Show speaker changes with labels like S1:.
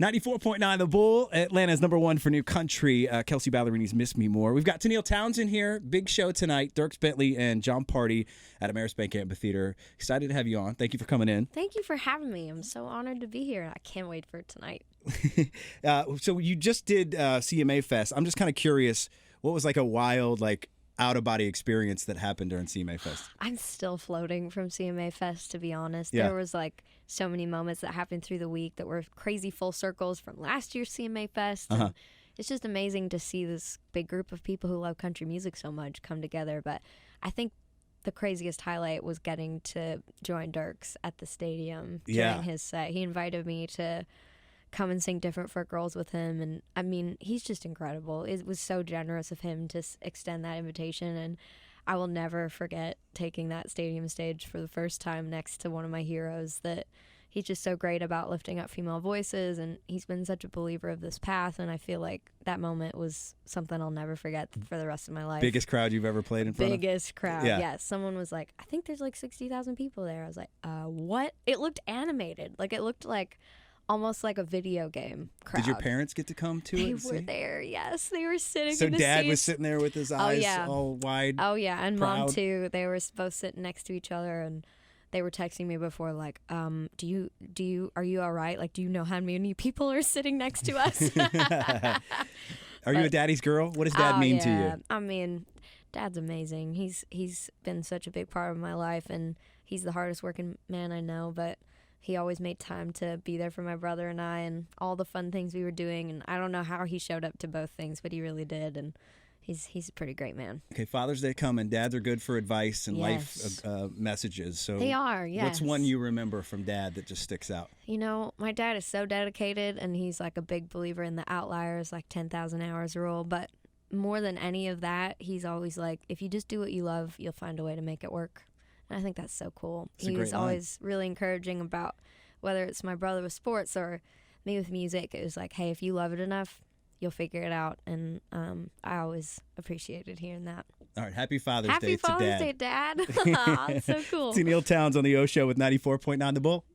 S1: 94.9 The Bull, Atlanta's #1 for new country. Kelsey Ballerini's Miss Me More. We've got Tenille Townsend here. Big show tonight. Dierks Bentley and John Party at Ameris Bank Amphitheater. Excited to have you on. Thank you for coming in.
S2: Thank you for having me. I'm so honored to be here. I can't wait for tonight.
S1: So you just did CMA Fest. I'm just kind of curious, what was like a wild, out-of-body experience that happened during CMA Fest?
S2: I'm still floating from CMA Fest, to be honest.
S1: Yeah.
S2: There was so many moments that happened through the week that were crazy full circles from last year's CMA Fest.
S1: Uh-huh.
S2: And it's just amazing to see this big group of people who love country music so much come together. But I think the craziest highlight was getting to join Dierks at the stadium during his set. He invited me to come and sing Different for Girls with him, and I mean, he's just incredible. It was so generous of him to extend that invitation, and I will never forget taking that stadium stage for the first time next to one of my heroes. That he's just so great about lifting up female voices, and he's been such a believer of this path, and I feel like that moment was something I'll never forget for the rest of my life.
S1: Biggest crowd you've ever played in front of?
S2: Biggest crowd,
S1: Yeah.
S2: yes. Someone was like, I think there's 60,000 people there. I was like, what? It looked animated. It looked almost like a video game crowd.
S1: Did your parents get to come to it?
S2: They were there, yes. They were sitting
S1: So
S2: in the
S1: Dad
S2: seats.
S1: was sitting there with his eyes all wide.
S2: Oh, yeah, and
S1: proud.
S2: Mom, too. They were both sitting next to each other, and they were texting me before, are you all right? Do you know how many people are sitting next to us?
S1: Are you a daddy's girl? What does Dad mean to you?
S2: I mean, Dad's amazing. He's been such a big part of my life, and he's the hardest working man I know, but he always made time to be there for my brother and I and all the fun things we were doing. And I don't know how he showed up to both things, but he really did. And he's a pretty great man.
S1: Okay, Father's Day coming. Dads are good for advice and
S2: Yes.
S1: life messages. So
S2: They are, yes.
S1: What's one you remember from Dad that just sticks out?
S2: My dad is so dedicated, and he's a big believer in the outliers, 10,000 hours rule. But more than any of that, he's always if you just do what you love, you'll find a way to make it work. And I think that's so cool.
S1: It's a
S2: He
S1: great
S2: was
S1: line.
S2: always really encouraging about whether it's my brother with sports or me with music. It was hey, if you love it enough, you'll figure it out. And I always appreciated hearing that.
S1: All right, happy Father's Day
S2: Happy
S1: to
S2: Father's
S1: Dad.
S2: Day, Dad. That's so cool.
S1: Tenille Townsend on the O Show with 94.9 The Bull.